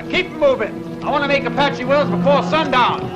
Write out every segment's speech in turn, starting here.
Keep moving. I want to make Apache Wells before sundown.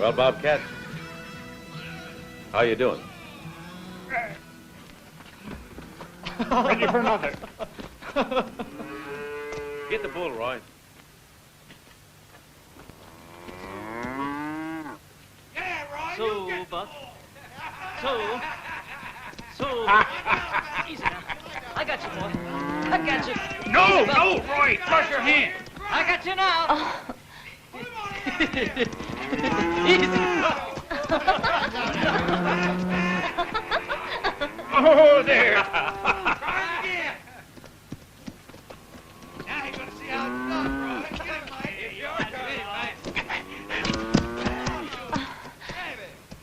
Well, Bobcat, how you doing? Ready for another. Get the bull, Roy. Yeah, Roy. So, Buck. Easy now. I got you, boy. I got you. No, Easy, no, Roy. Crush your hand. I got you now. Oh, there. Try again. Now you're going to see how it's done, Roy. Get him, Mike. It's your turn, Mike.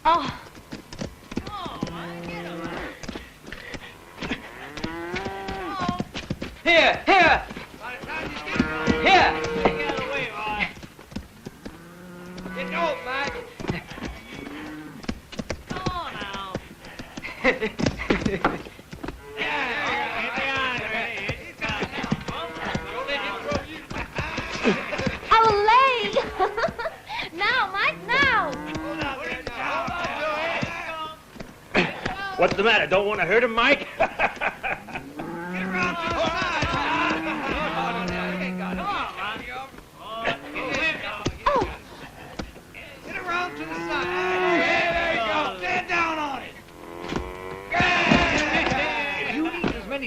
Oh. Here. By the time you get Roy. Here. Get out of the way, Roy. Get old, Mike. Come on now. Olay! Now, Mike, now! What's the matter? Don't want to hurt him, Mike?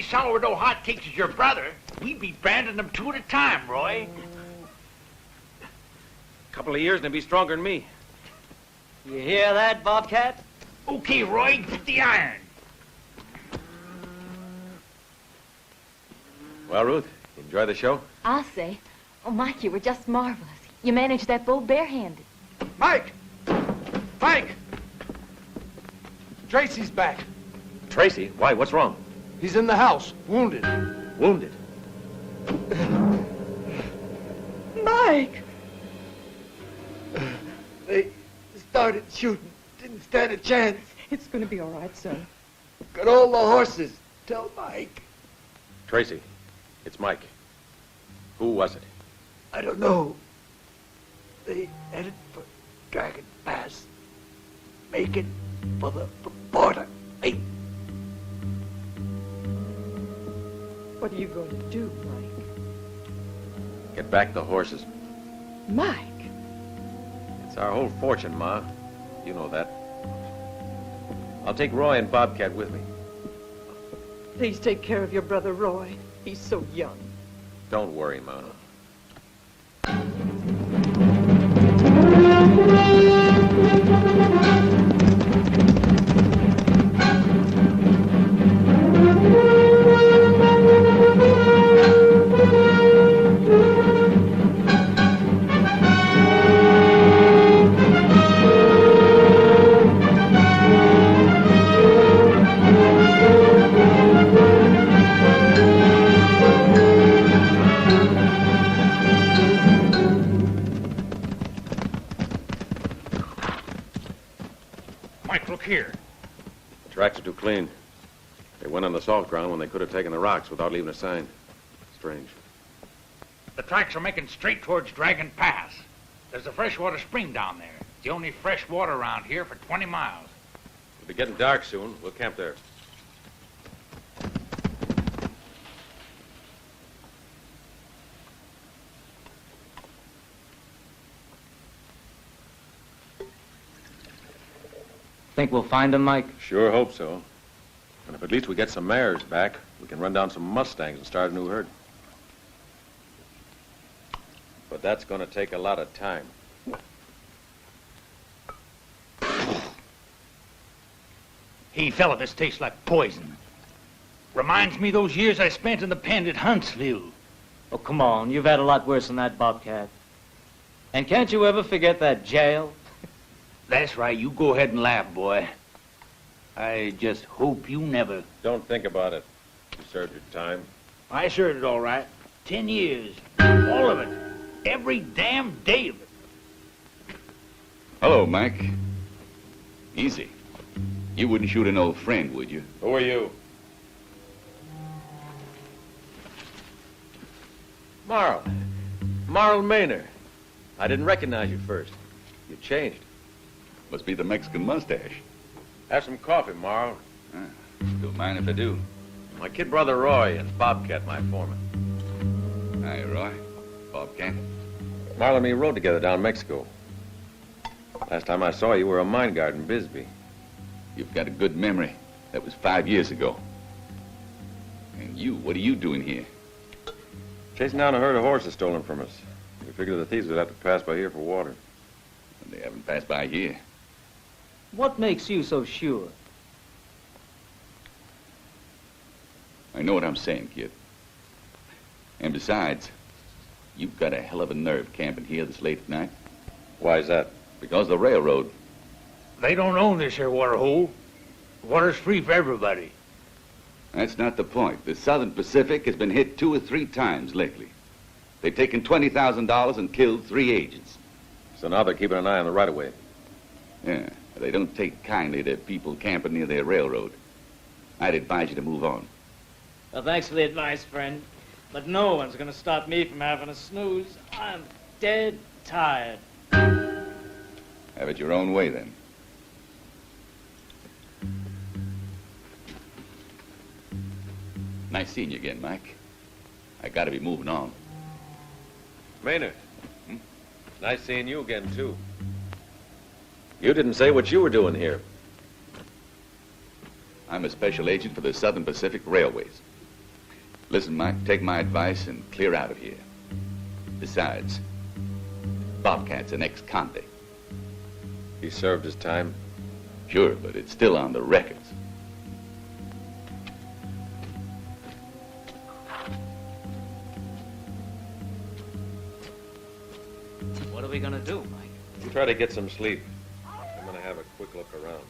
Sourdough hotcakes as your brother, we'd be branding them two at a time, Roy. Couple of years and he'll be stronger than me. You hear that, Bobcat? Okay, Roy, get the iron. Well, Ruth, enjoy the show? I'll say. Oh, Mike, you were just marvelous. You managed that bull barehanded. Mike! Mike! Tracy's back. Tracy? Why? What's wrong? He's in the house, wounded. Wounded? Mike! They started shooting. Didn't stand a chance. It's going to be all right, son. Got all the horses. Tell Mike. Tracy, it's Mike. Who was it? I don't know. They headed for Dragon Pass. Making for the border. Hey. What are you going to do, Mike? Get back the horses. Mike! It's our whole fortune, Ma. You know that. I'll take Roy and Bobcat with me. Please take care of your brother, Roy. He's so young. Don't worry, Ma. Here. The tracks are too clean. They went on the salt ground when they could have taken the rocks without leaving a sign. Strange. The tracks are making straight towards Dragon Pass. There's a freshwater spring down there. It's the only fresh water around here for 20 miles. It'll be getting dark soon. We'll camp there. Think we'll find him, Mike? Sure hope so. And if at least we get some mares back, we can run down some Mustangs and start a new herd. But that's going to take a lot of time. Hey, fella, this tastes like poison. Reminds me of those years I spent in the pen at Huntsville. Oh, come on. You've had a lot worse than that, Bobcat. And can't you ever forget that jail? That's right. You go ahead and laugh, boy. I just hope you never... Don't think about it. You served your time. I served it all right. 10 years. All of it. Every damn day of it. Hello, Mike. Easy. You wouldn't shoot an old friend, would you? Who are you? Marl Maynard. I didn't recognize you first. You changed. Must be the Mexican mustache. Have some coffee, Marl. Don't mind if I do. My kid brother Roy and Bobcat, my foreman. Hi, Roy. Bobcat. Marl and me rode together down Mexico. Last time I saw you were a mine guard in Bisbee. You've got a good memory. That was 5 years ago. And you, what are you doing here? Chasing down a herd of horses stolen from us. We figured the thieves would have to pass by here for water. They haven't passed by here. What makes you so sure? I know what I'm saying, kid. And besides, you've got a hell of a nerve camping here this late at night. Why is that? Because the railroad. They don't own this here water hole. The water's free for everybody. That's not the point. The Southern Pacific has been hit 2 or 3 times lately. They've taken $20,000 and killed 3 agents. So now they're keeping an eye on the right-of-way. Yeah, they don't take kindly to people camping near their railroad. I'd advise you to move on. Well, thanks for the advice, friend. But no one's going to stop me from having a snooze. I'm dead tired. Have it your own way, then. Nice seeing you again, Mike. I gotta be moving on. Maynard. Nice seeing you again, too. You didn't say what you were doing here. I'm a special agent for the Southern Pacific Railways. Listen, Mike, take my advice and clear out of here. Besides, Bobcat's an ex-convict. He served his time. Sure, but it's still on the records. What are we going to do, Mike? You try to get some sleep. I'm going to have a quick look around.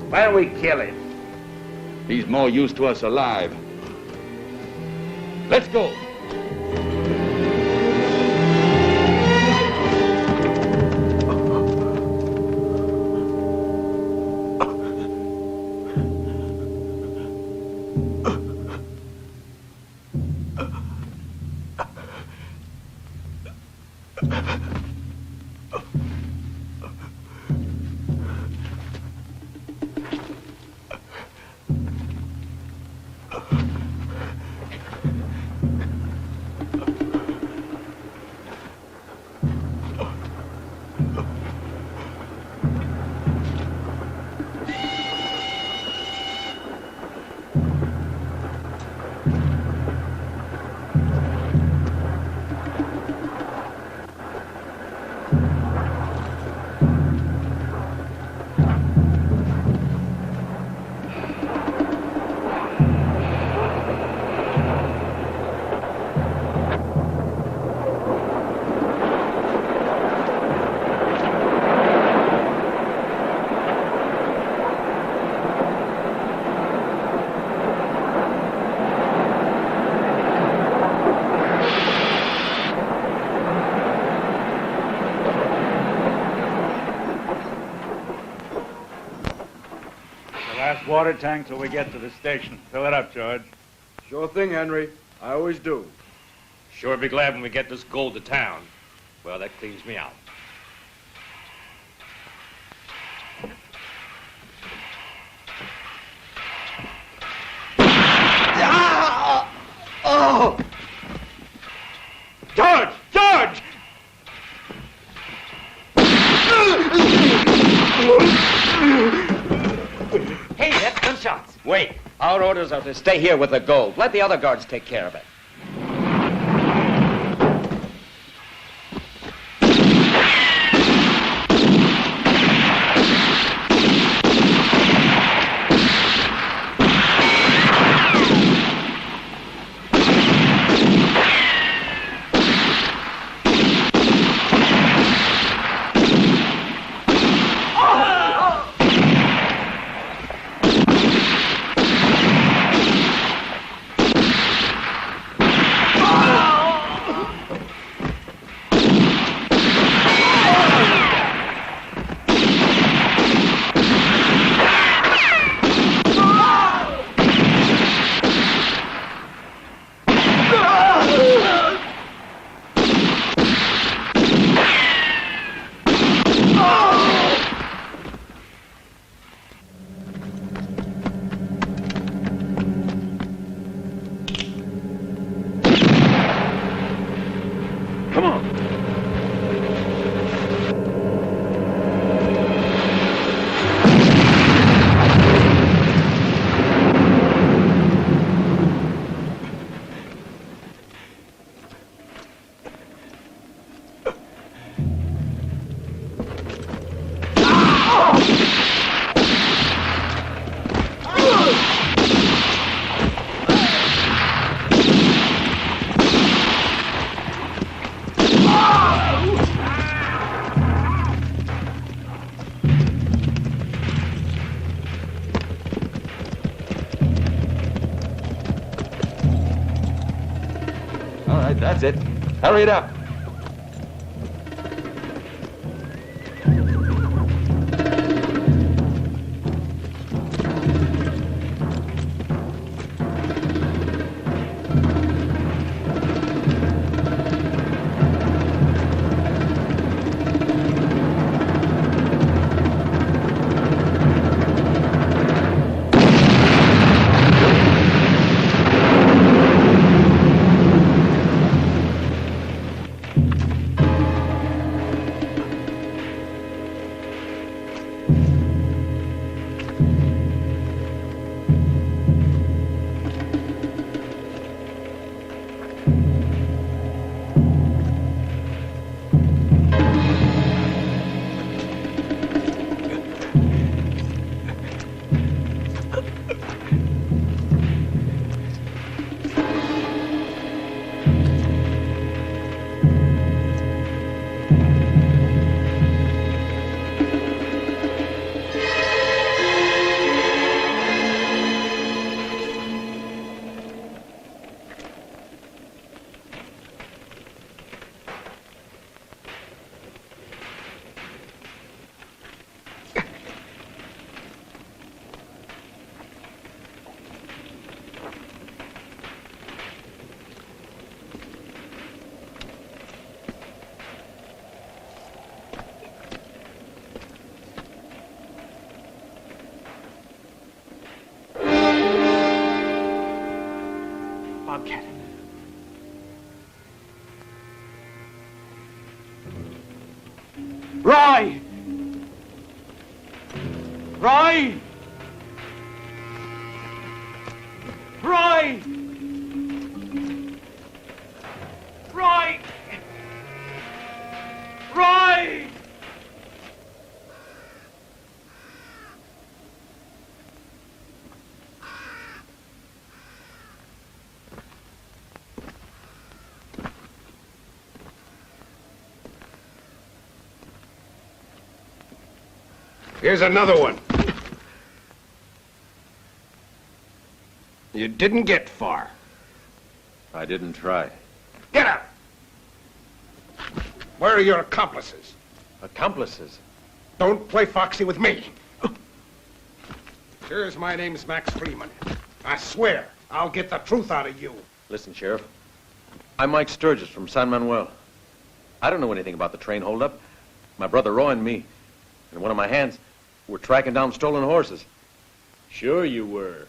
Why don't we kill him? He's more used to us alive. Let's go. Water tank till we get to the station. Fill it up, George. Sure thing, Henry. I always do. Sure be glad when we get this gold to town. Well, that cleans me out. Oh! George! George! Hey, that's gunshots. Wait. Our orders are to stay here with the gold. Let the other guards take care of it. That's it. Hurry it up. Bobcat. Roy! Roy! Roy! Roy! Roy! Here's another one. You didn't get far. I didn't try. Get up! Where are your accomplices? Accomplices? Don't play foxy with me. Sure as my name's Max Freeman. I swear I'll get the truth out of you. Listen, Sheriff. I'm Mike Sturges from San Manuel. I don't know anything about the train holdup. My brother Roy and me, in one of my hands, were tracking down stolen horses. Sure you were.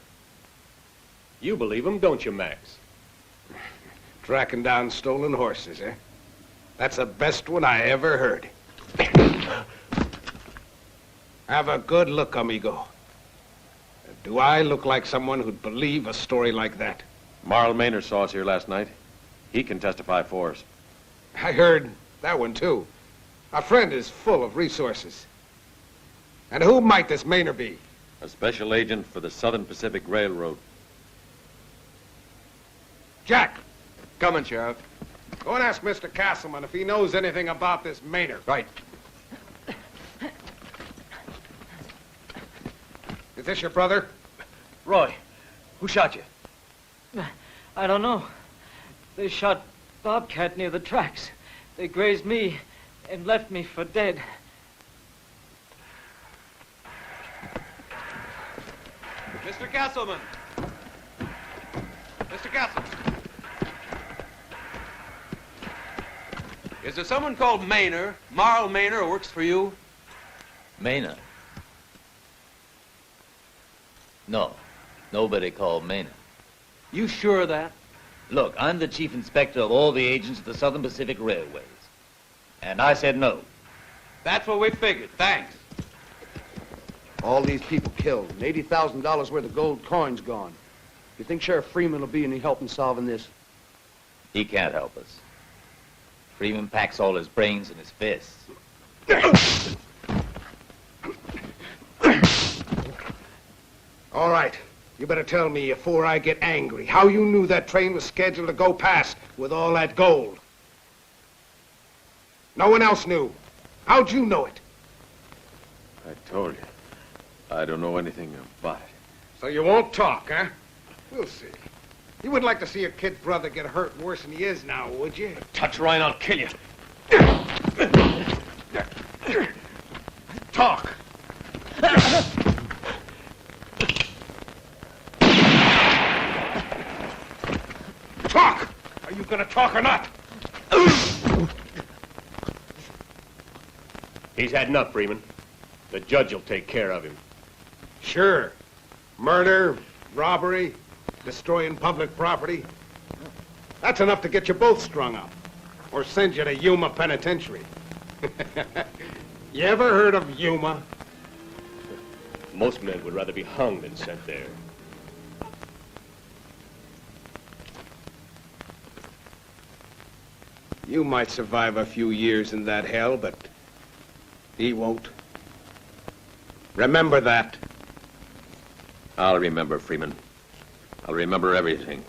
You believe him, don't you, Max? Tracking down stolen horses, eh? That's the best one I ever heard. Have a good look, amigo. Do I look like someone who'd believe a story like that? Marl Maynard saw us here last night. He can testify for us. I heard that one, too. Our friend is full of resources. And who might this Maynard be? A special agent for the Southern Pacific Railroad. Jack! Coming, Sheriff. Go and ask Mr. Castleman if he knows anything about this Maynard. Right. Is this your brother? Roy, who shot you? I don't know. They shot Bobcat near the tracks. They grazed me and left me for dead. Mr. Castleman. Mr. Castleman. Is there someone called Maynard, Marl Maynard, who works for you? Maynard? No, nobody called Maynard. You sure of that? Look, I'm the chief inspector of all the agents of the Southern Pacific Railways. And I said no. That's what we figured. Thanks. All these people killed, and $80,000 worth of gold coins gone. You think Sheriff Freeman will be any help in solving this? He can't help us. Freeman packs all his brains in his fists. All right. You better tell me before I get angry how you knew that train was scheduled to go past with all that gold. No one else knew. How'd you know it? I told you. I don't know anything about it. So you won't talk, huh? We'll see. You wouldn't like to see your kid brother get hurt worse than he is now, would you? Touch Ryan, I'll kill you. Talk. Talk! Are you gonna talk or not? He's had enough, Freeman. The judge will take care of him. Sure. Murder, robbery, destroying public property. That's enough to get you both strung up. Or send you to Yuma Penitentiary. You ever heard of Yuma? Most men would rather be hung than sent there. You might survive a few years in that hell, but he won't. Remember that. I'll remember, Freeman. I'll remember everything.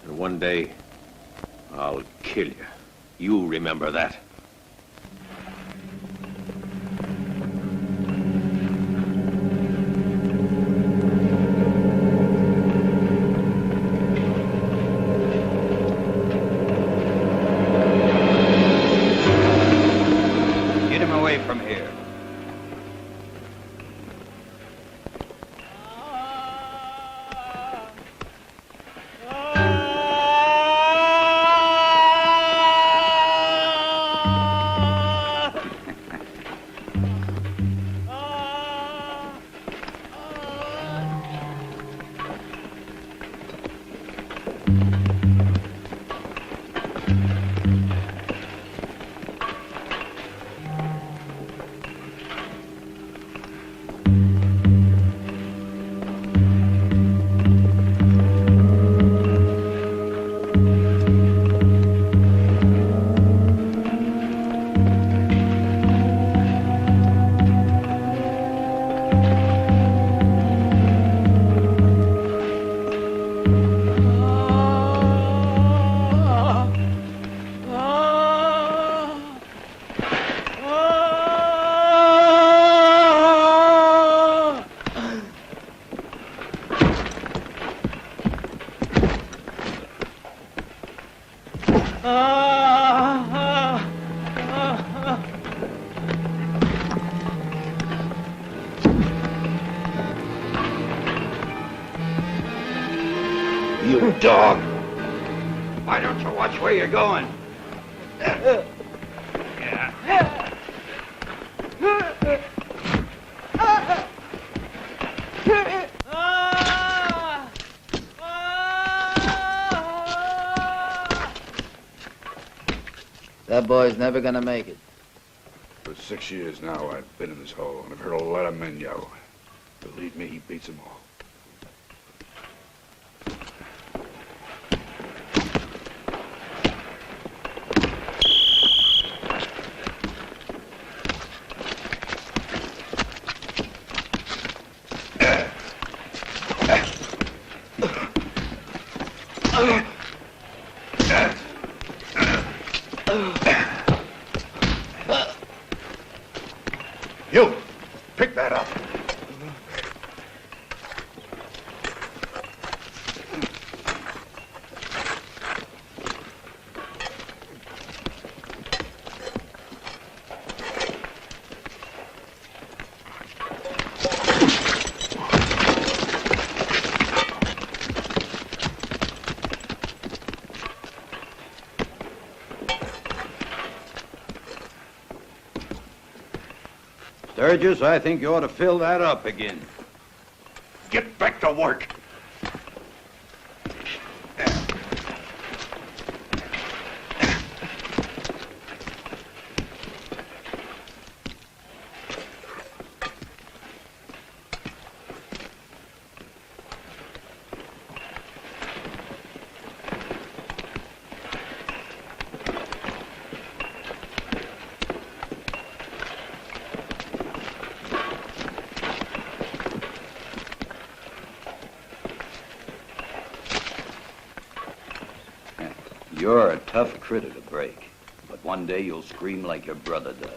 And one day, I'll kill you. You remember that. Get him away from here. You dog! Why don't you watch where you're going? That boy's never gonna make it. For 6 years now, I've been in this hole, and I've heard a lot of men yell. Believe me, he beats them all. You! Pick that up! Sturges, I think you ought to fill that up again. Get back to work! You're a tough critter to break, but one day you'll scream like your brother does.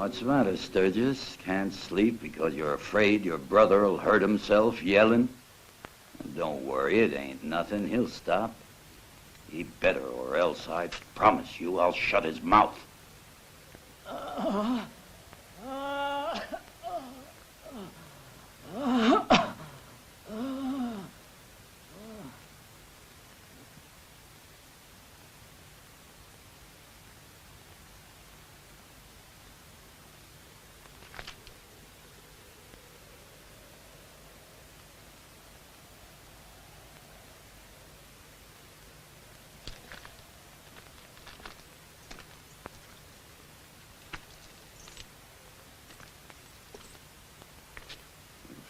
What's the matter, Sturges? Can't sleep because you're afraid your brother'll hurt himself yelling? Don't worry, it ain't nothing. He'll stop. He better, or else I promise you I'll shut his mouth.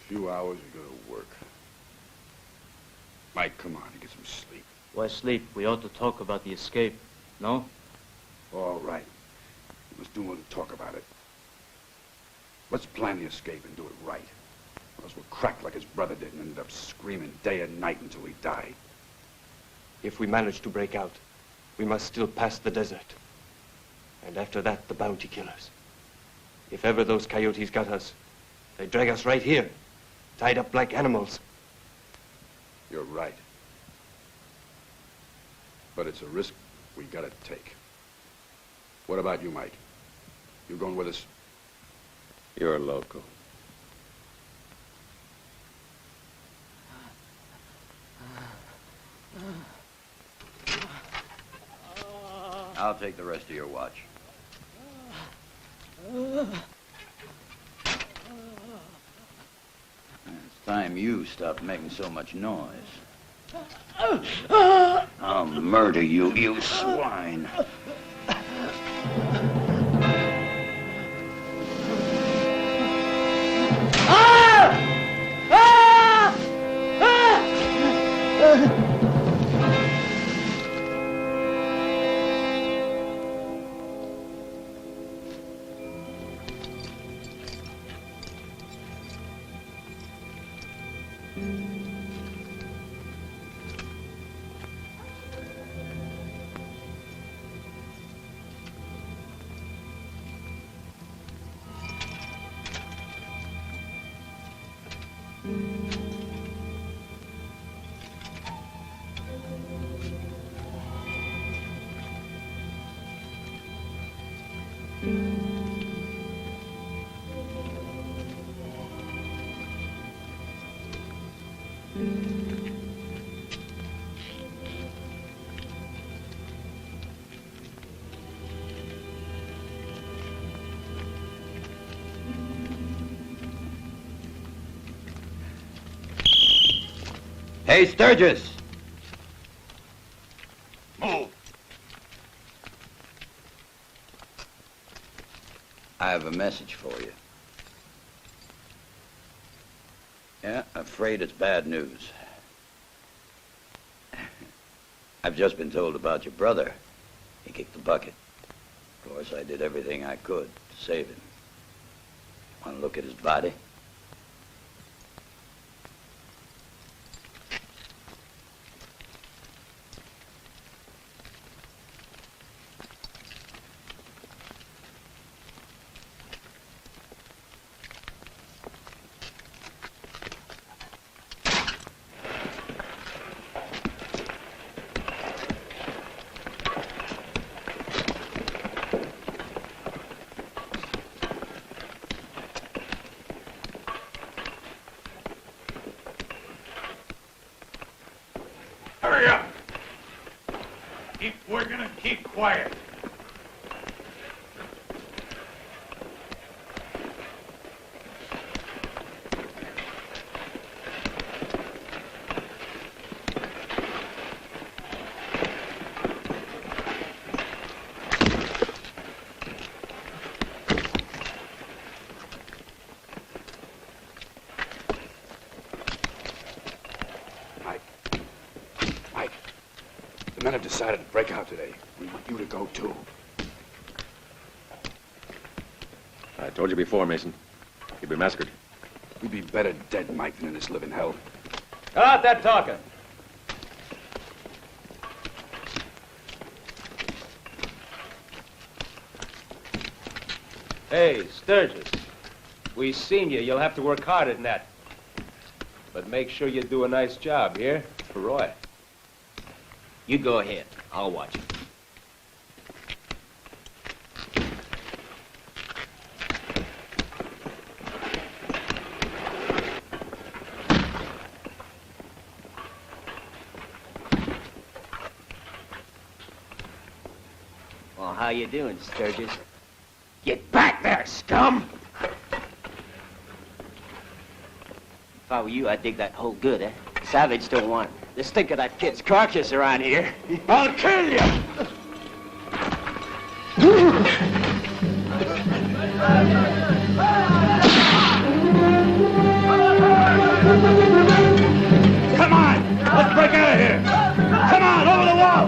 Few hours, we go to work. Mike, come on, get some sleep. Why sleep? We ought to talk about the escape, no? All right. Let's do one and talk about it. Let's plan the escape and do it right. Or else we'll crack like his brother did and end up screaming day and night until we die. If we manage to break out, we must still pass the desert. And after that, the bounty killers. If ever those coyotes got us, they drag us right here, tied up like animals. You're right. But it's a risk we gotta take. What about you, Mike? You going with us? You're a local. I'll take the rest of your watch. It's time you stopped making so much noise. I'll murder you, you swine. Hey, Sturges! Move! I have a message for you. Yeah, afraid it's bad news. I've just been told about your brother. He kicked the bucket. Of course, I did everything I could to save him. Want to look at his body? Hurry up! Keep working and keep quiet. The men have decided to break out today. We want you to go, too. I told you before, Mason. You'd be massacred. We'd be better dead, Mike, than in this living hell. Cut out that talking. Hey, Sturges. We seen you. You'll have to work harder than that. But make sure you do a nice job, here? For Roy. You go ahead. I'll watch you. Well, how you doing, Sturges? Get back there, scum! If I were you, I'd dig that hole good, eh? Savage don't want the stink of that kid's carcass around here. I'll kill you! Come on! Let's break out of here! Come on, over the wall!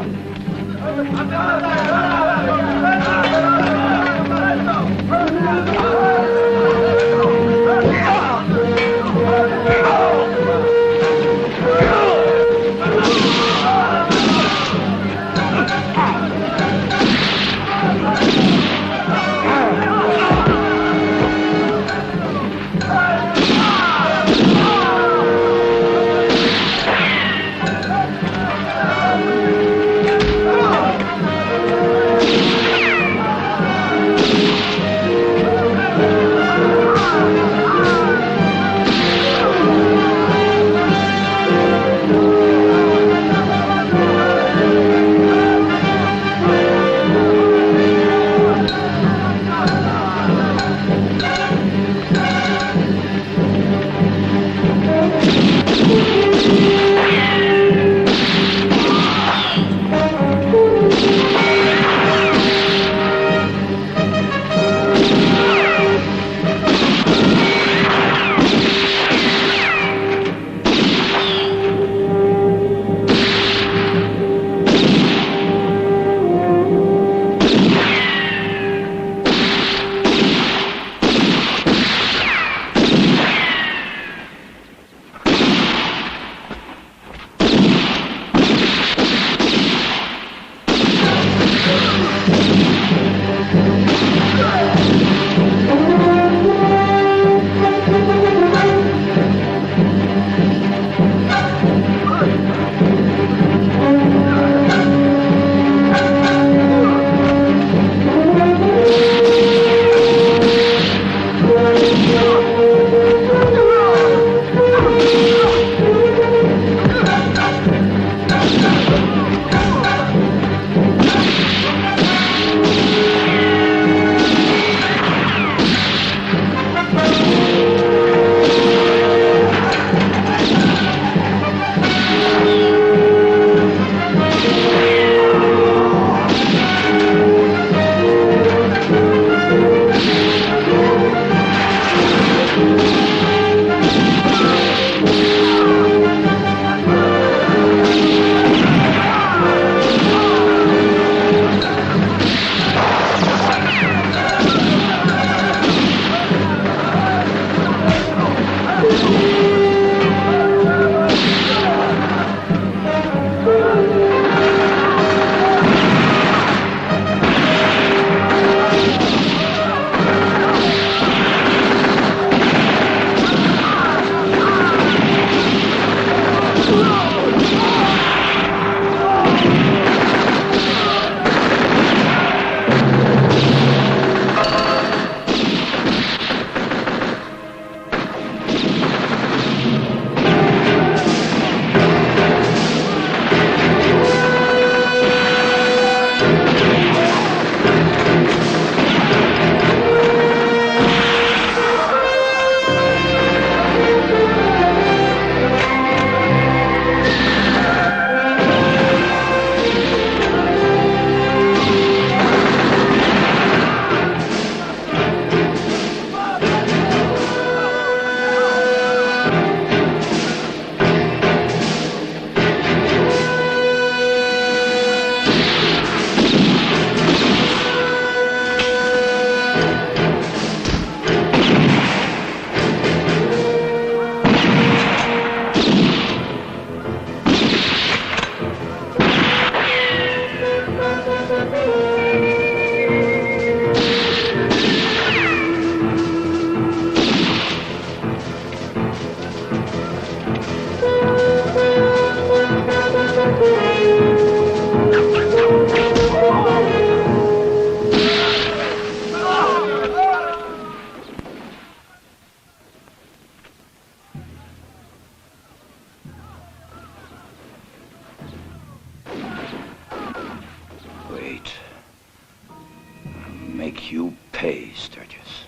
you pay, Sturges.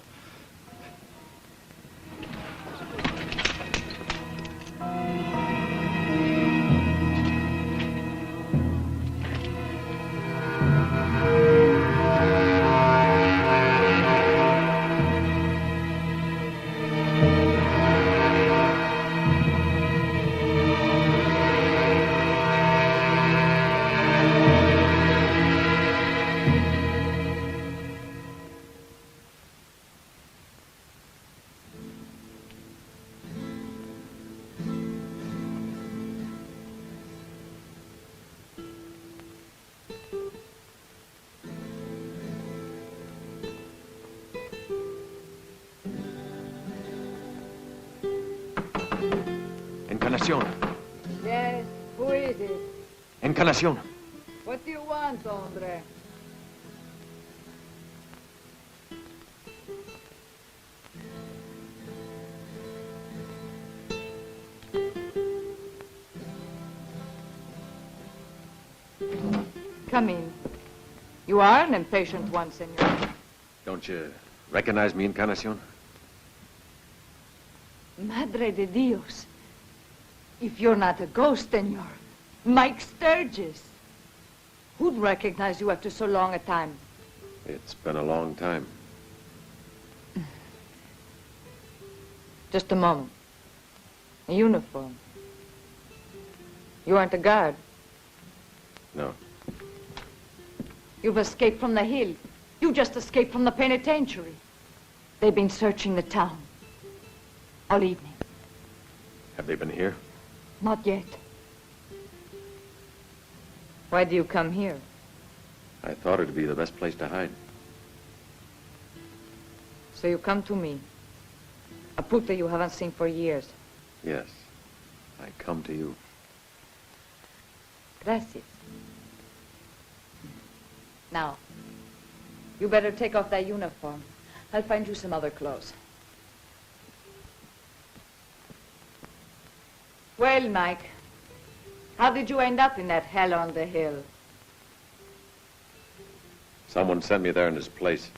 Encarnación. Yes, who is it? Encarnación. What do you want, hombre? Come in. You are an impatient one, senor. Don't you recognize me, Encarnación? Madre de Dios. If you're not a ghost, then you're Mike Sturges. Who'd recognize you after so long a time? It's been a long time. Just a moment. A uniform. You aren't a guard. No. You've escaped from the hill. You just escaped from the penitentiary. They've been searching the town all evening. Have they been here? Not yet. Why do you come here? I thought it'd be the best place to hide. So you come to me, a puta you haven't seen for years. Yes. I come to you. Gracias. Now, you better take off that uniform. I'll find you some other clothes. Well, Mike, how did you end up in that hell on the hill? Someone sent me there in his place,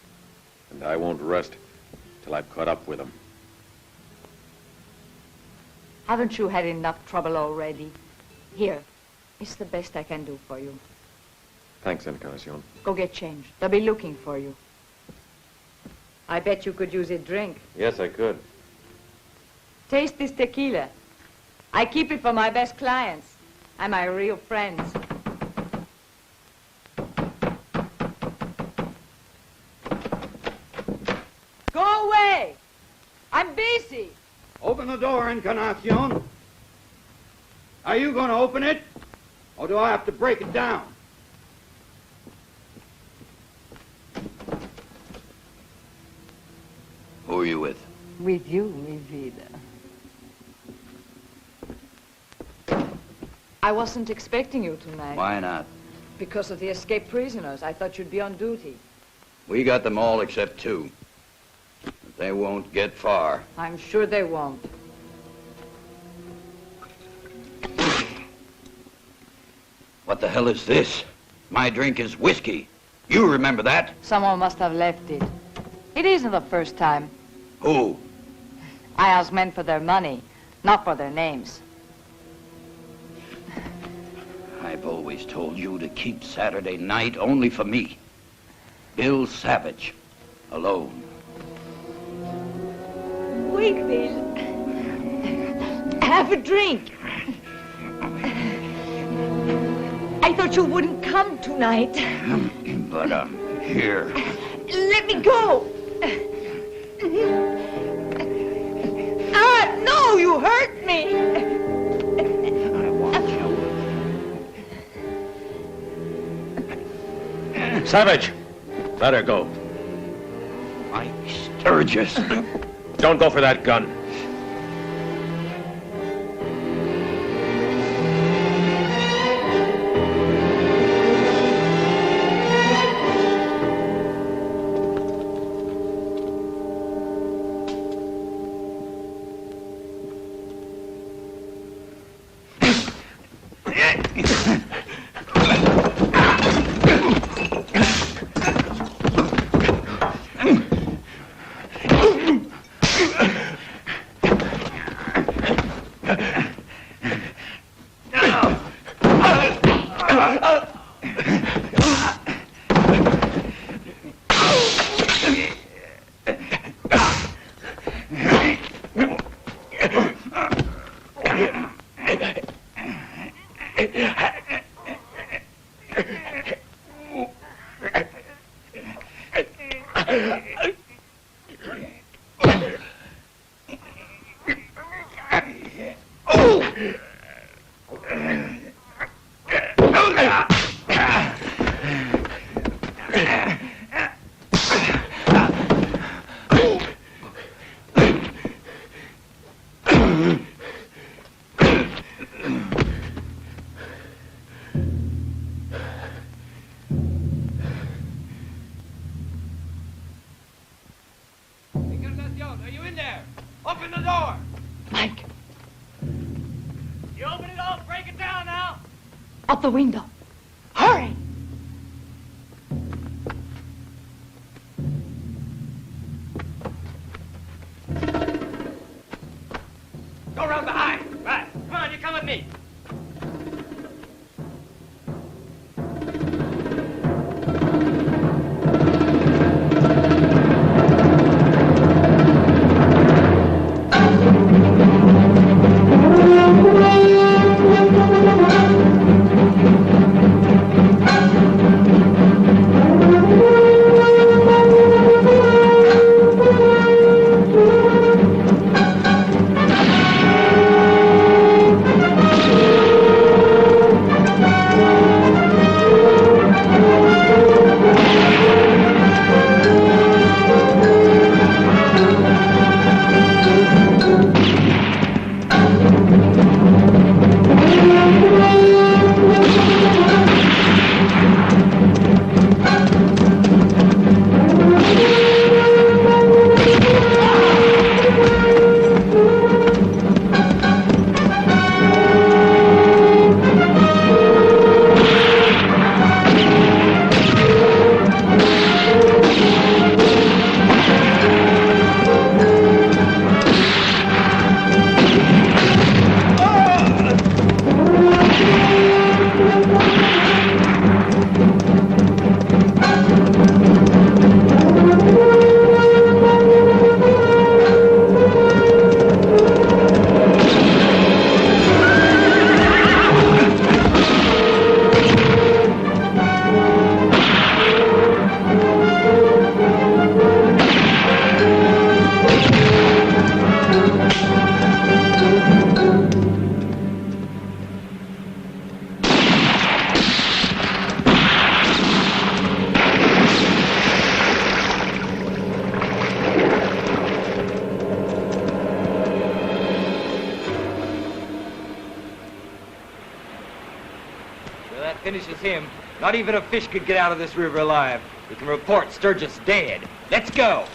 and I won't rest till I've caught up with him. Haven't you had enough trouble already? Here, it's the best I can do for you. Thanks, Encarnación. Go get changed. They'll be looking for you. I bet you could use a drink. Yes, I could. Taste this tequila. I keep it for my best clients and my real friends. Go away! I'm busy! Open the door, Encarnación. Are you going to open it? Or do I have to break it down? Who are you with? With you, mi vida. I wasn't expecting you tonight. Why not? Because of the escaped prisoners. I thought you'd be on duty. We got them all except two. But they won't get far. I'm sure they won't. What the hell is this? My drink is whiskey. You remember that? Someone must have left it. It isn't the first time. Who? I ask men for their money, not for their names. I've always told you to keep Saturday night only for me. Bill Savage. Alone. Wait, Bill. Have a drink. I thought you wouldn't come tonight. But I'm here. Let me go. Ah, no, you hurt me. I want you. Savage! Let her go. Mike Sturges. Don't go for that gun. Are you in there? Open the door! Mike, You open it all, break it down now. out the window. Hurry! Go around behind. Right. Come on, you come with me. Finishes him. Not even a fish could get out of this river alive. We can report Sturges dead. Let's go.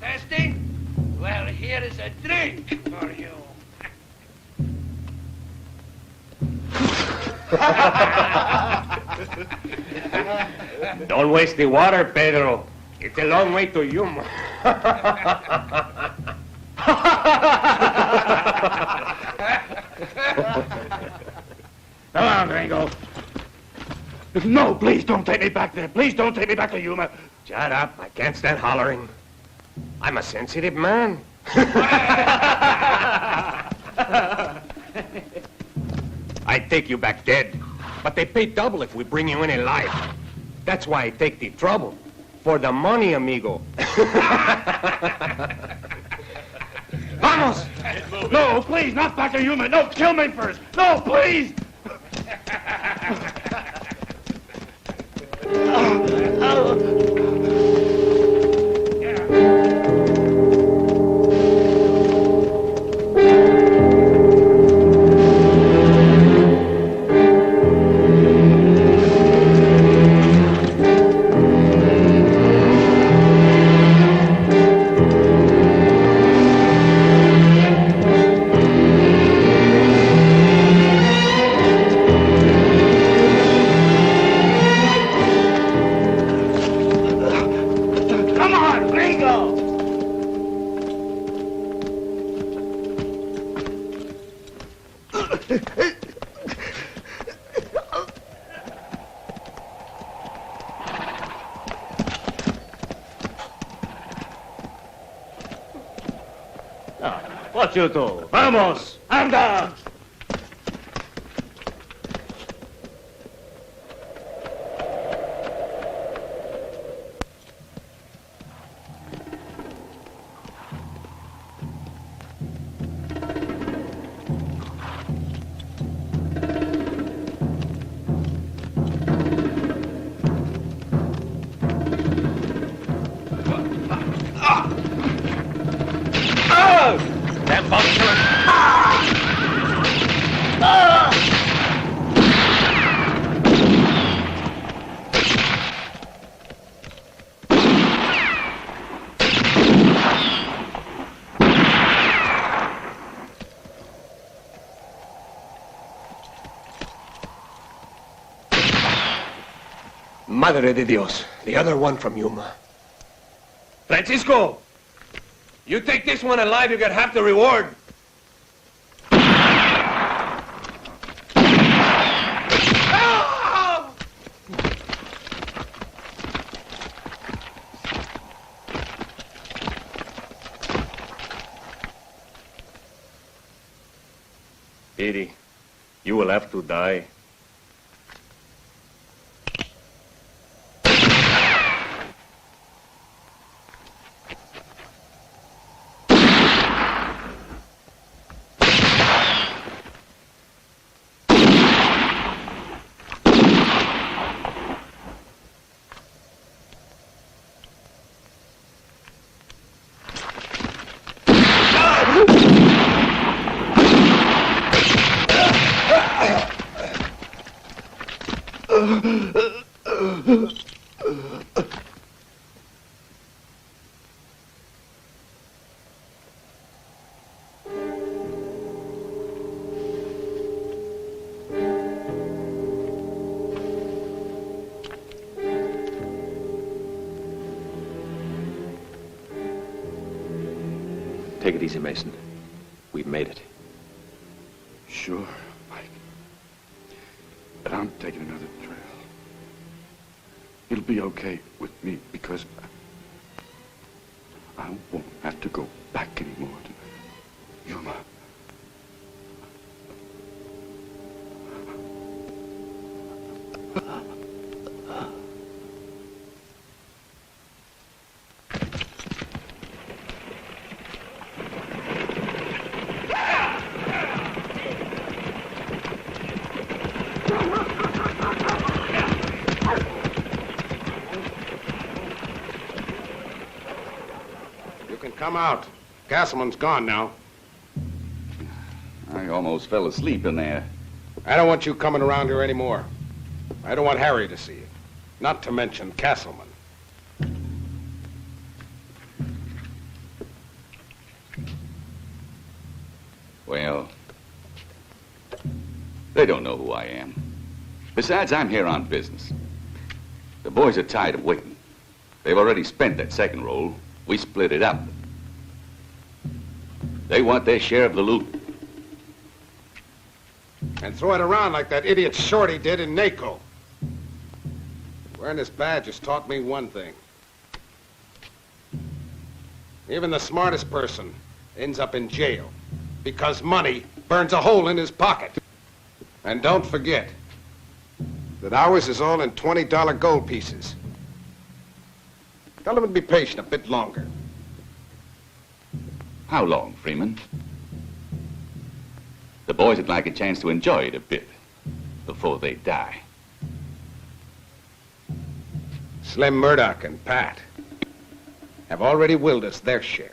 Thirsty? Well, here is a drink for you. Don't waste the water, Pedro. It's a long way to Yuma. Come on, Gringo. No, please don't take me back there. Please don't take me back to Yuma. Shut up. I can't stand hollering. I'm a sensitive man. I'd take you back dead, but they pay double if we bring you in alive. That's why I take the trouble. For the money, amigo. Vamos! No, please, not back to Yuma. No, kill me first. No, please! What you do? Vamos! Anda! Madre de Dios, the other one from Yuma. Francisco! You take this one alive, you get half the reward. Pity, you will have to die. Take it easy, Mason. We've made it. Sure, Mike. But I'm taking another trail. It'll be okay with me because I won't have to go back anymore to Yuma. Come out. Castleman's gone now. I almost fell asleep in there. I don't want you coming around here anymore. I don't want Harry to see you. Not to mention Castleman. Well, they don't know who I am. Besides, I'm here on business. The boys are tired of waiting. They've already spent that second roll. We split it up. They want their share of the loot. And throw it around like that idiot Shorty did in NACO. Wearing this badge has taught me one thing. Even the smartest person ends up in jail because money burns a hole in his pocket. And don't forget that ours is all in $20 gold pieces. Tell them to be patient a bit longer. How long, Freeman? The boys would like a chance to enjoy it a bit before they die. Slim Murdoch and Pat have already willed us their share.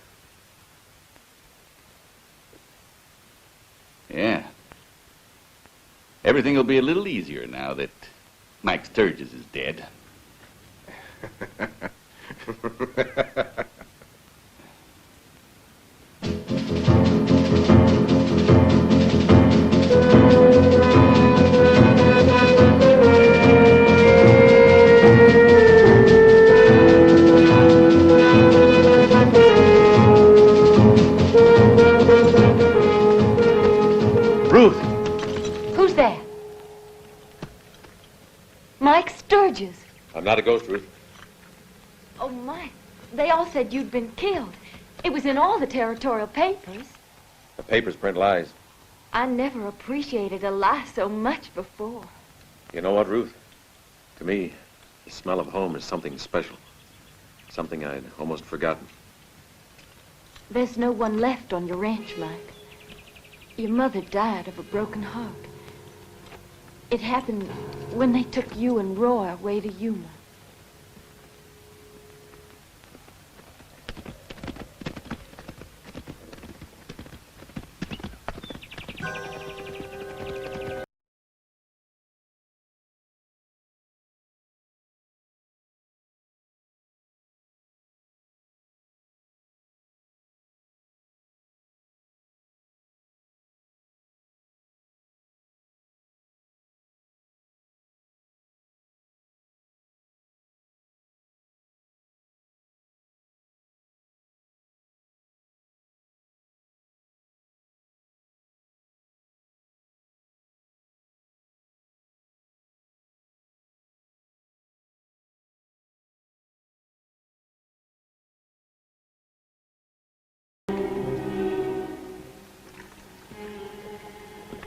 Yeah. Everything will be a little easier now that Mike Sturges is dead. Ruth! Who's that? Mike Sturges. I'm not a ghost, Ruth. Oh, Mike, they all said you'd been killed. It was in all the territorial papers. The papers print lies. I never appreciated a lie so much before. You know what, Ruth? To me, the smell of home is something special. Something I'd almost forgotten. There's no one left on your ranch, Mike. Your mother died of a broken heart. It happened when they took you and Roy away to Yuma.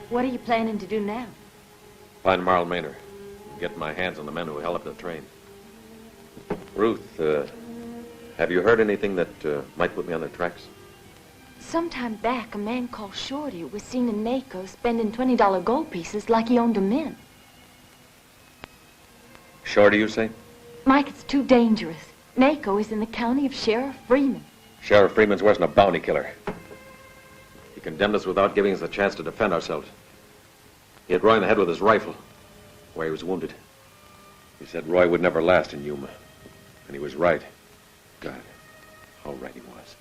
What are you planning to do now? Find Marl Maynard. Get my hands on the men who held up the train. Ruth, have you heard anything that might put me on their tracks? Sometime back, a man called Shorty was seen in NACO spending $20 gold pieces like he owned them in. Shorty, you say? Mike, it's too dangerous. NACO is in the county of Sheriff Freeman. Sheriff Freeman's worse than a bounty killer. He condemned us without giving us a chance to defend ourselves. He hit Roy in the head with his rifle, where he was wounded. He said Roy would never last in Yuma. And he was right. God, how right he was.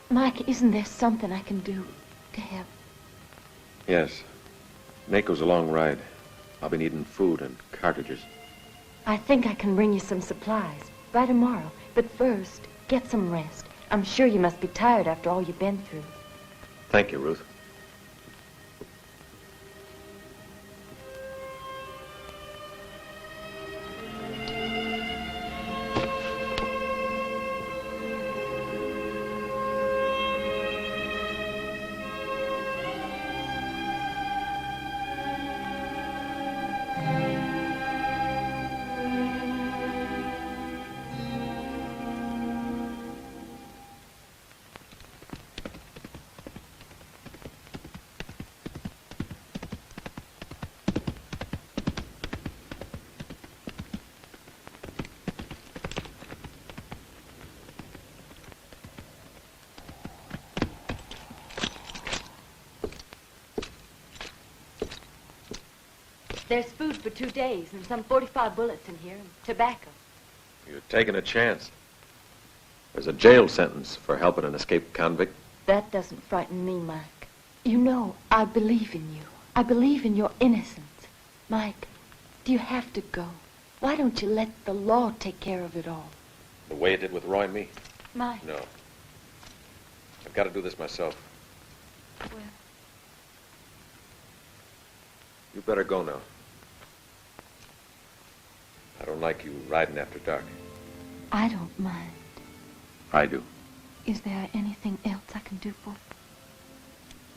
Mike, isn't there something I can do to help? Yes. NACO's a long ride. I'll be needing food and cartridges. I think I can bring you some supplies by tomorrow. But first, get some rest. I'm sure you must be tired after all you've been through. Thank you, Ruth. There's food for 2 days and some 45 bullets in here and tobacco. You're taking a chance. There's a jail sentence for helping an escaped convict. That doesn't frighten me, Mike. You know, I believe in you. I believe in your innocence. Mike, do you have to go? Why don't you let the law take care of it all? The way it did with Roy and me? Mike. No. I've got to do this myself. Well, You better go now. I don't like you riding after dark. I don't mind. I do. Is there anything else I can do for you?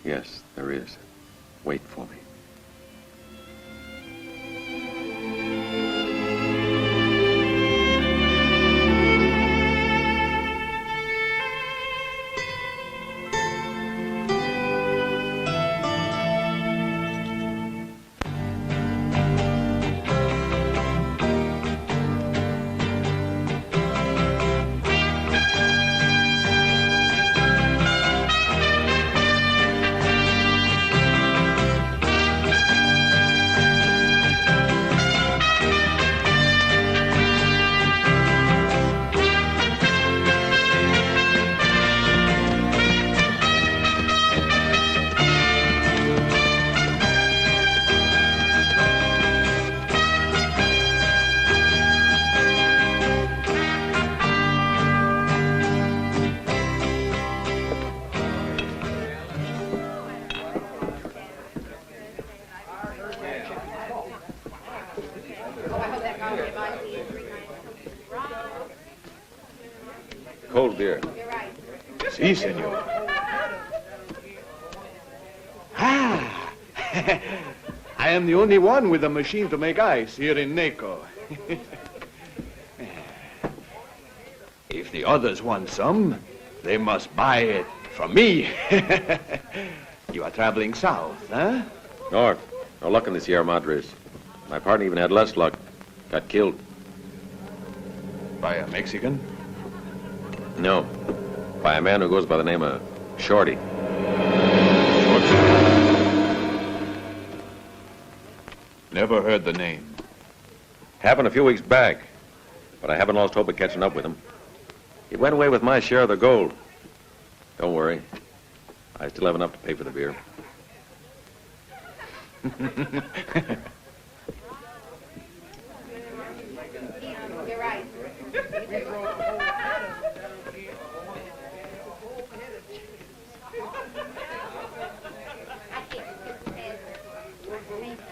Yes, there is. Wait for me. Cold beer. Si, senor. Ah! I am the only one with a machine to make ice here in Naco. If the others want some, they must buy it from me. You are traveling south, huh? North. No luck in the Sierra Madres. My partner even had less luck. Got killed. By a Mexican? No. By a man who goes by the name of Shorty. Never heard the name. Happened a few weeks back, but I haven't lost hope of catching up with him. He went away with my share of the gold. Don't worry. I still have enough to pay for the beer.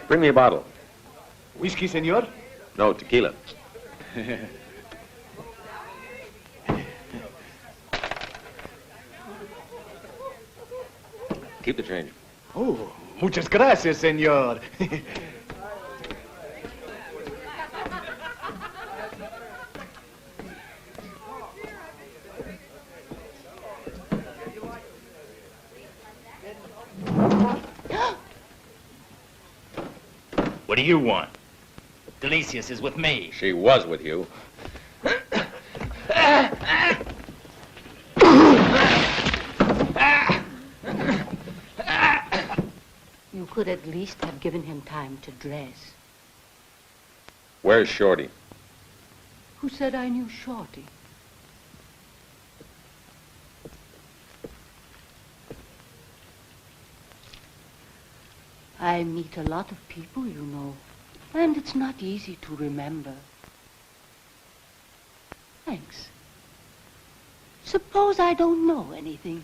Bring me a bottle. Whiskey, senor? No, tequila. Keep the change. Oh, muchas gracias, senor. What do you want? Delicious is with me. She was with you. You could at least have given him time to dress. Where's Shorty? Who said I knew Shorty? I meet a lot of people, you know, and it's not easy to remember. Thanks. Suppose I don't know anything.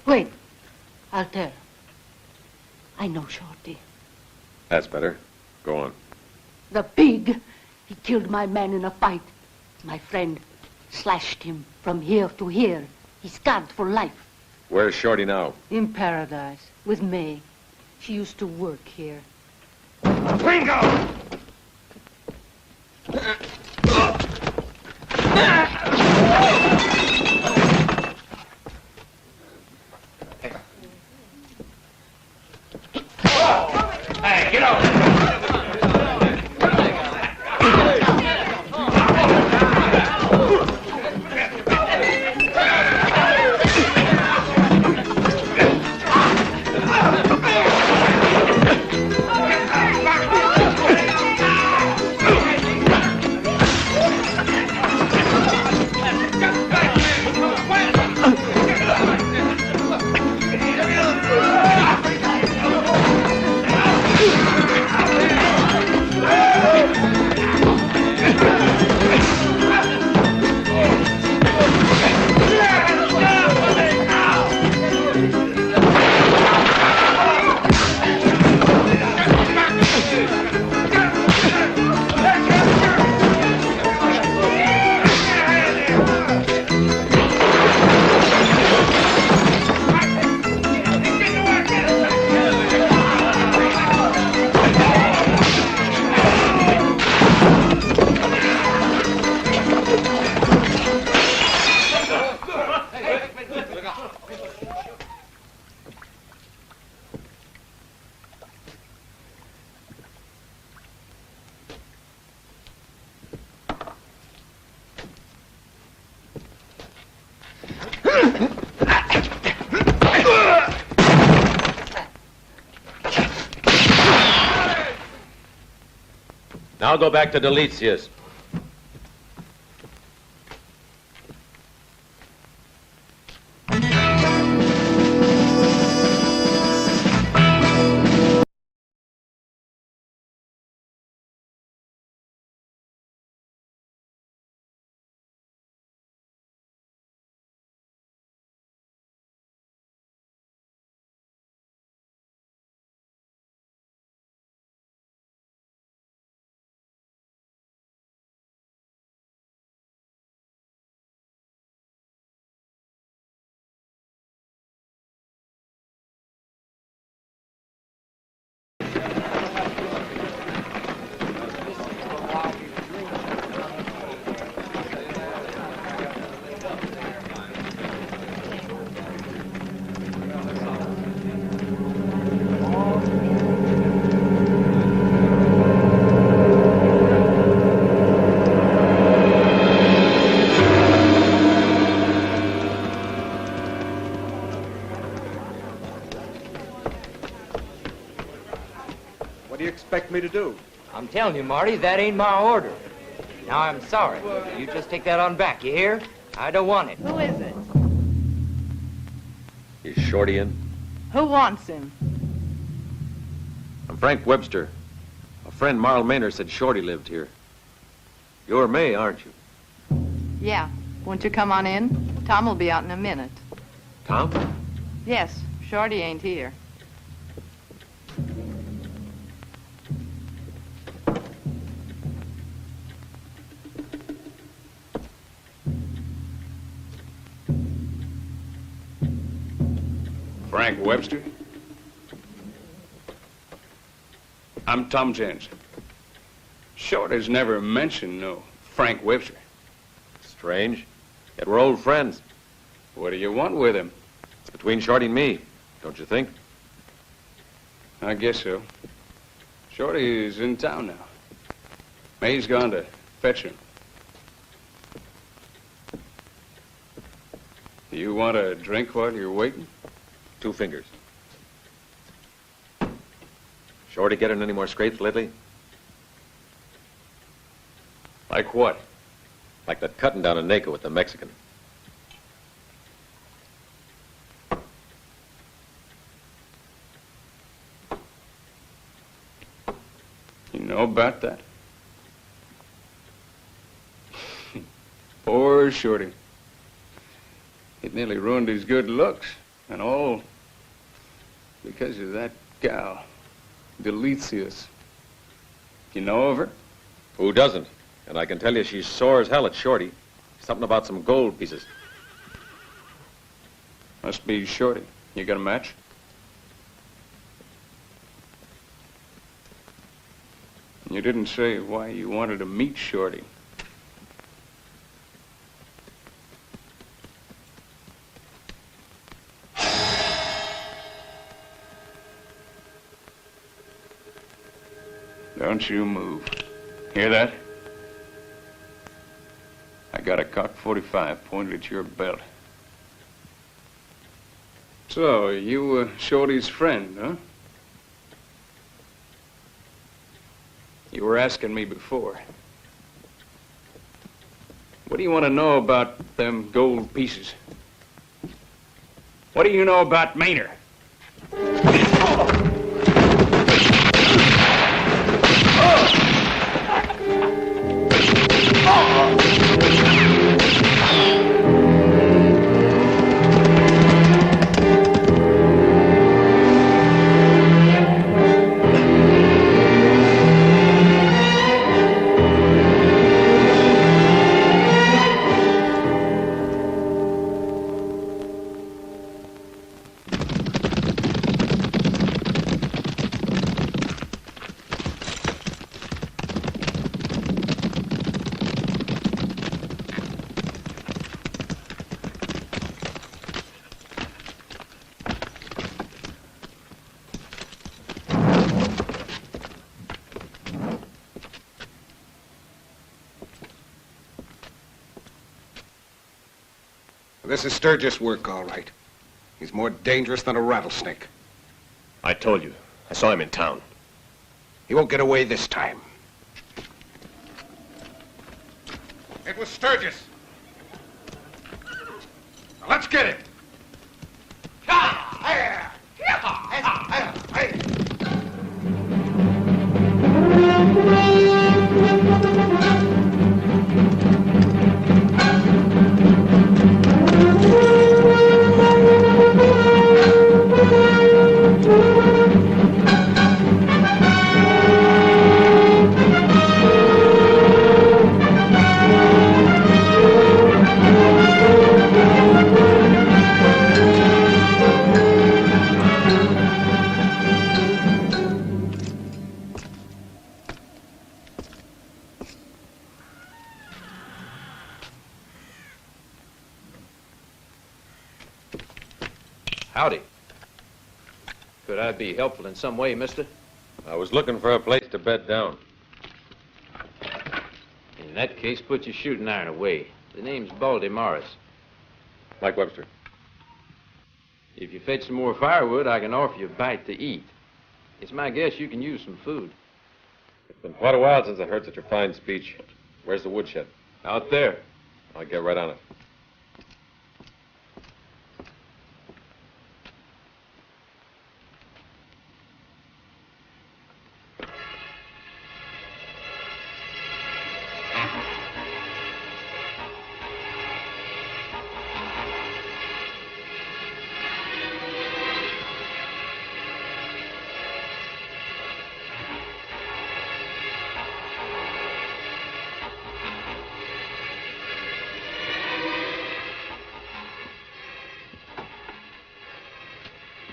Wait, I'll tell. I know Shorty. That's better. Go on. The pig! He killed my man in a fight. My friend slashed him from here to here. He's scarred for life. Where's Shorty now? In paradise, with May. She used to work here. Bingo! Hey, get over! Now go back to Delicia's. What do you expect me to do? I'm telling you, Marty, that ain't my order. Now, I'm sorry. You just take that on back, you hear? I don't want it. Who is it? Is Shorty in? Who wants him? I'm Frank Webster. A friend, Marl Maynard, said Shorty lived here. You're May, aren't you? Yeah. Won't you come on in? Tom will be out in a minute. Tom? Yes, Shorty ain't here. Frank Webster? I'm Tom Jensen. Shorty's never mentioned no Frank Webster. Strange. Yet we're old friends. What do you want with him? It's between Shorty and me, don't you think? I guess so. Shorty's in town now. May's gone to fetch him. You want a drink while you're waiting? 2 fingers. Shorty get in any more scrapes lately? Like what? Like that cutting down in Naco with the Mexican. You know about that? Poor Shorty. It nearly ruined his good looks, and all because of that gal, Delicious. You know of her? Who doesn't? And I can tell you she's sore as hell at Shorty. Something about some gold pieces. Must be Shorty. You got a match? You didn't say why you wanted to meet Shorty. Don't you move. Hear that? I got a cocked .45 pointed at your belt. So, you were Shorty's friend, huh? You were asking me before. What do you want to know about them gold pieces? What do you know about Maynard? This is Sturges' work, all right. He's more dangerous than a rattlesnake. I told you. I saw him in town. He won't get away this time. It was Sturges. Now let's get it. Howdy. Could I be helpful in some way, mister? I was looking for a place to bed down. In that case, put your shooting iron away. The name's Baldy Morris. Mike Webster. If you fetch some more firewood, I can offer you a bite to eat. It's my guess you can use some food. It's been quite a while since I heard such a fine speech. Where's the woodshed? Out there. I'll get right on it.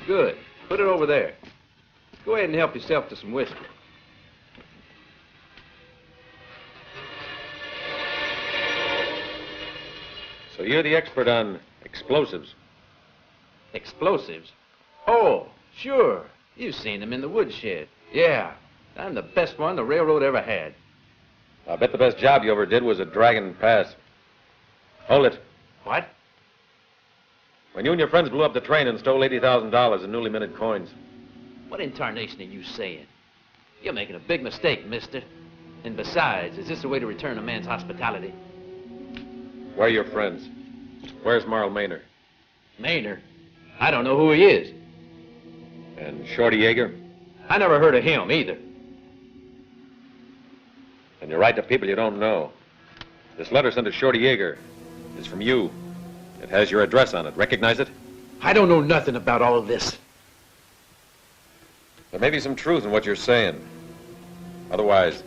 Good. Put it over there. Go ahead and help yourself to some whiskey. So you're the expert on explosives? Explosives? Oh, sure. You've seen them in the woodshed. Yeah. I'm the best one the railroad ever had. I bet the best job you ever did was at Dragon Pass. Hold it. What? When you and your friends blew up the train and stole $80,000 in newly minted coins. What in tarnation are you saying? You're making a big mistake, mister. And besides, is this a way to return a man's hospitality? Where are your friends? Where's Marl Maynor? Maynor? I don't know who he is. And Shorty Yeager? I never heard of him, either. And you write to people you don't know. This letter sent to Shorty Yeager is from you. It has your address on it. Recognize it? I don't know nothing about all of this. There may be some truth in what you're saying. Otherwise,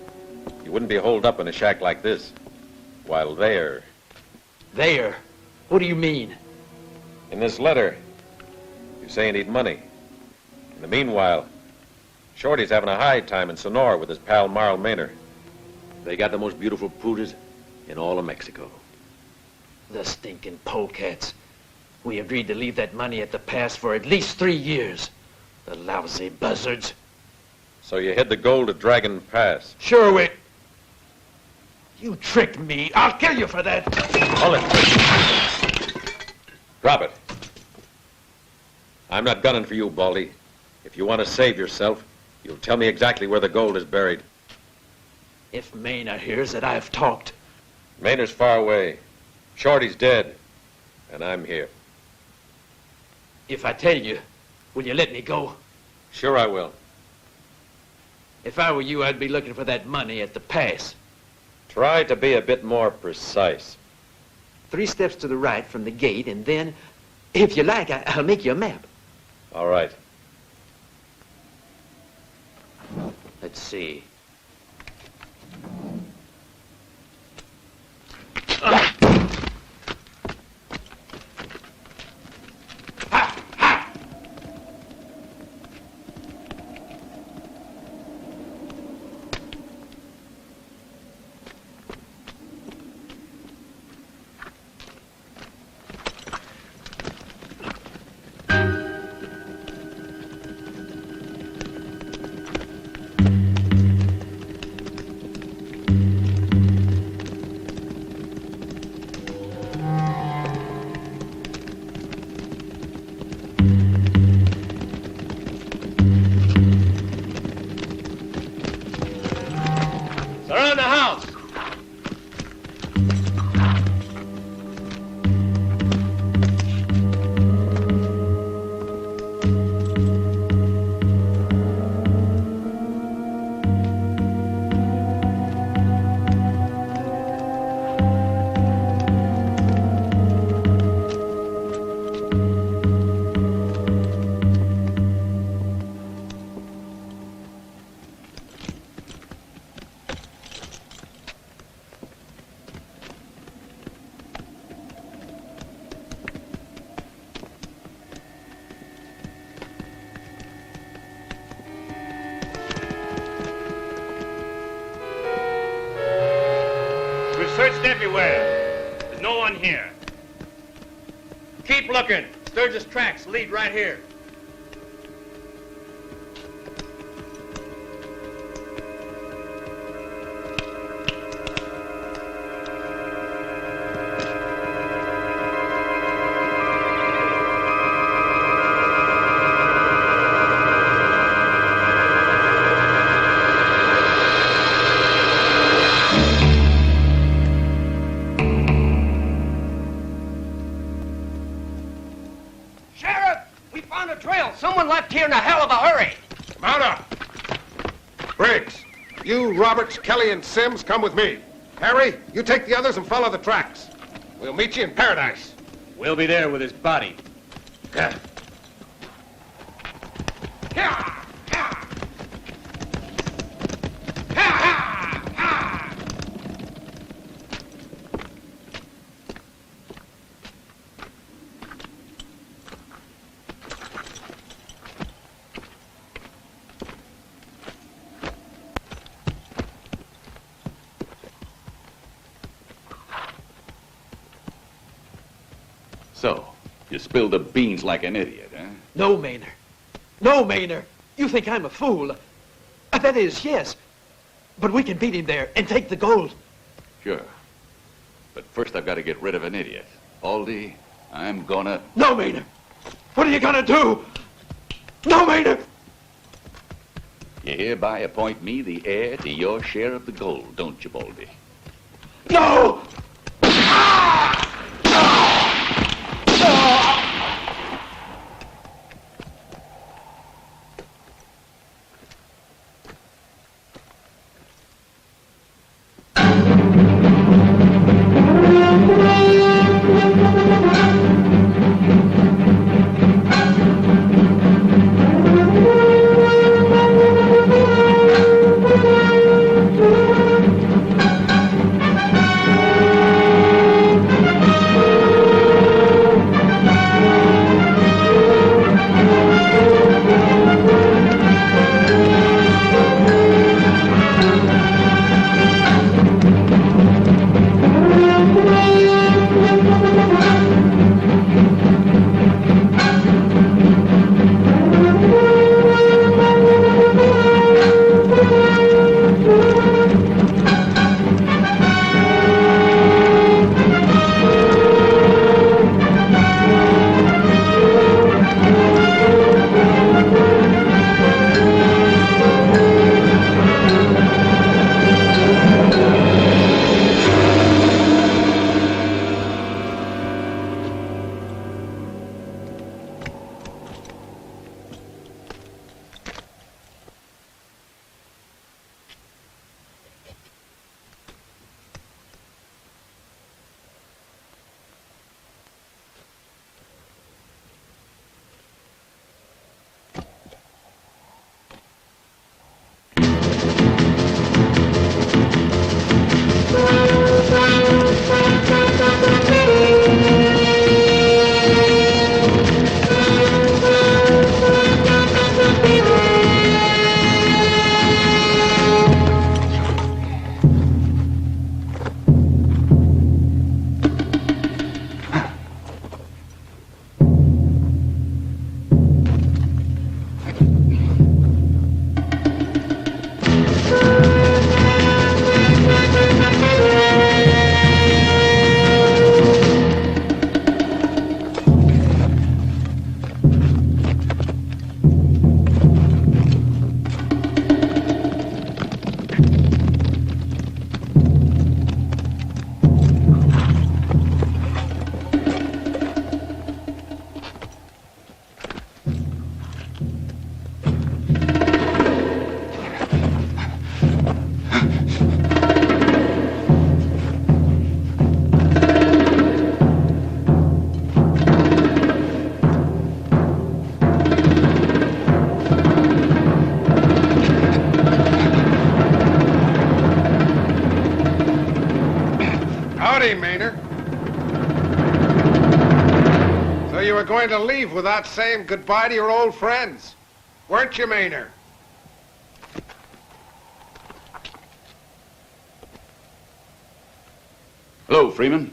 you wouldn't be holed up in a shack like this. While there... There? What do you mean? In this letter, you say you need money. In the meanwhile, Shorty's having a high time in Sonora with his pal Marl Maynor. They got the most beautiful poodles in all of Mexico. The stinking polecats. We agreed to leave that money at the pass for at least 3 years. The lousy buzzards. So you hid the gold at Dragon Pass? Sure we... You tricked me. I'll kill you for that. Hold it. Drop it. I'm not gunning for you, Baldy. If you want to save yourself, you'll tell me exactly where the gold is buried. If Maynor hears that I've talked... Maynor's far away. Shorty's dead. And I'm here. If I tell you, will you let me go? Sure I will. If I were you, I'd be looking for that money at the pass. Try to be a bit more precise. 3 steps to the right from the gate, and then, if you like, I'll make you a map. All right. Let's see. searched everywhere. There's no one here. Keep looking. Sturges' tracks lead right here. Someone left here in a hell of a hurry. Mount up. Briggs, you, Roberts, Kelly, and Sims, come with me. Harry, you take the others and follow the tracks. We'll meet you in Paradise. We'll be there with his body. Yeah. So, you spilled the beans like an idiot, huh? No, Maynard. No, Maynard. You think I'm a fool. That is, yes. But we can beat him there and take the gold. Sure. But first I've got to get rid of an idiot. Aldi, I'm gonna... No, Maynard. What are you gonna do? No, Maynard. You hereby appoint me the heir to your share of the gold, don't you, Baldy? No! Going to leave without saying goodbye to your old friends. Weren't you, Maynard? Hello, Freeman.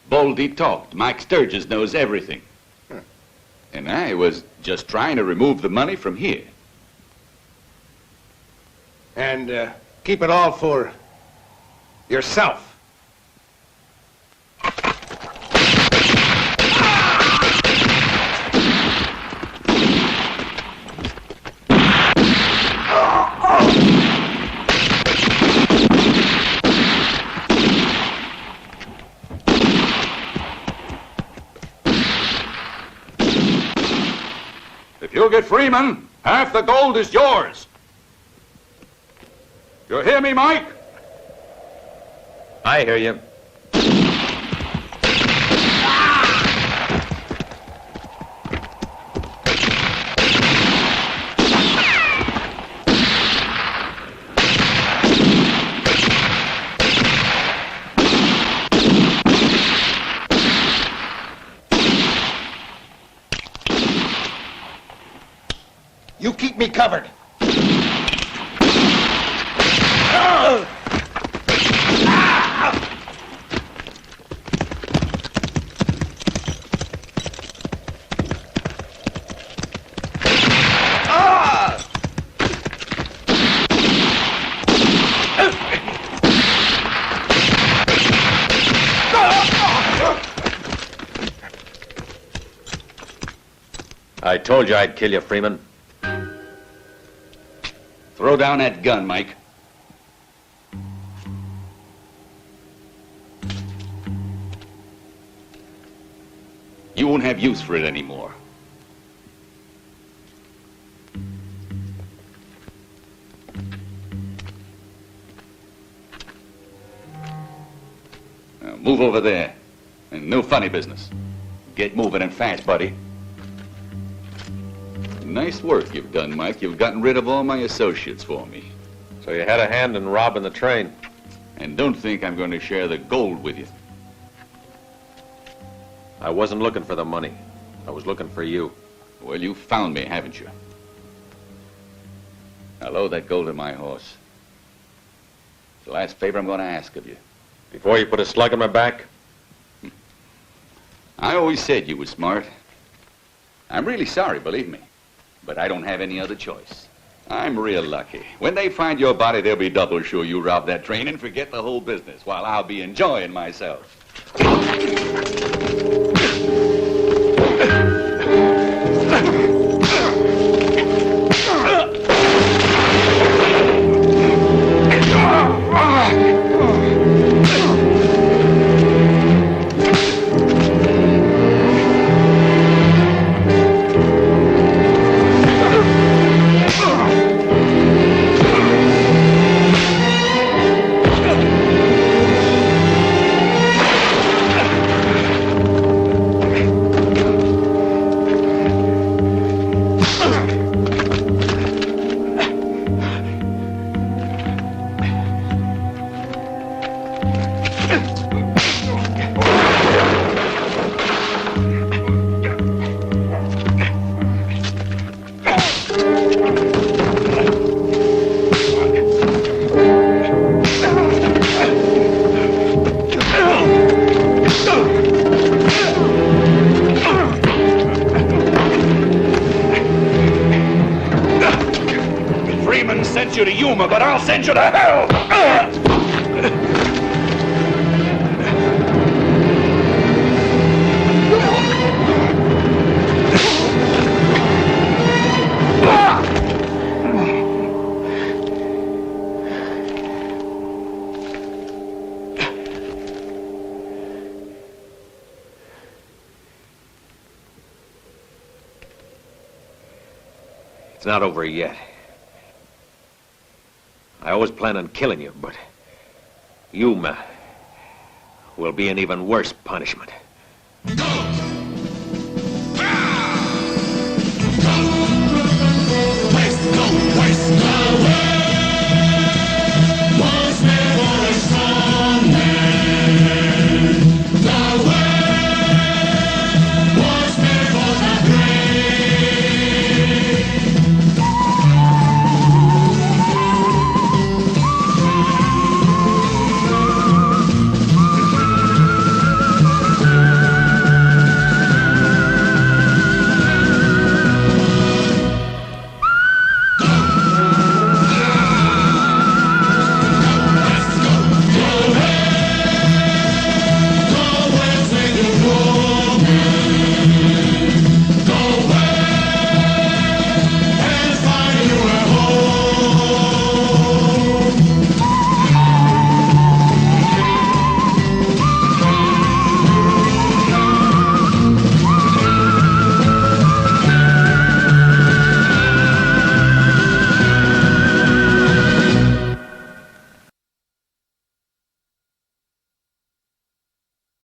Baldy talked. Mike Sturges knows everything. Huh. And I was just trying to remove the money from here. And keep it all for yourself. If you'll get Freeman, half the gold is yours. You hear me, Mike? I hear you. You keep me covered. I told you I'd kill you, Freeman. Throw down that gun, Mike. You won't have use for it anymore. Now move over there. And no funny business. Get moving and fast, buddy. Nice work you've done, Mike. You've gotten rid of all my associates for me. So you had a hand in robbing the train. And don't think I'm going to share the gold with you. I wasn't looking for the money. I was looking for you. Well, you found me, haven't you? Now load that gold in my horse. It's the last favor I'm going to ask of you. Before you put a slug in my back? I always said you were smart. I'm really sorry, believe me. But I don't have any other choice. I'm real lucky. When they find your body, they'll be double sure you robbed that train and forget the whole business, while I'll be enjoying myself. You to Yuma, but I'll send you to hell! It's not over yet. I always plan on killing you, but Yuma will be an even worse punishment.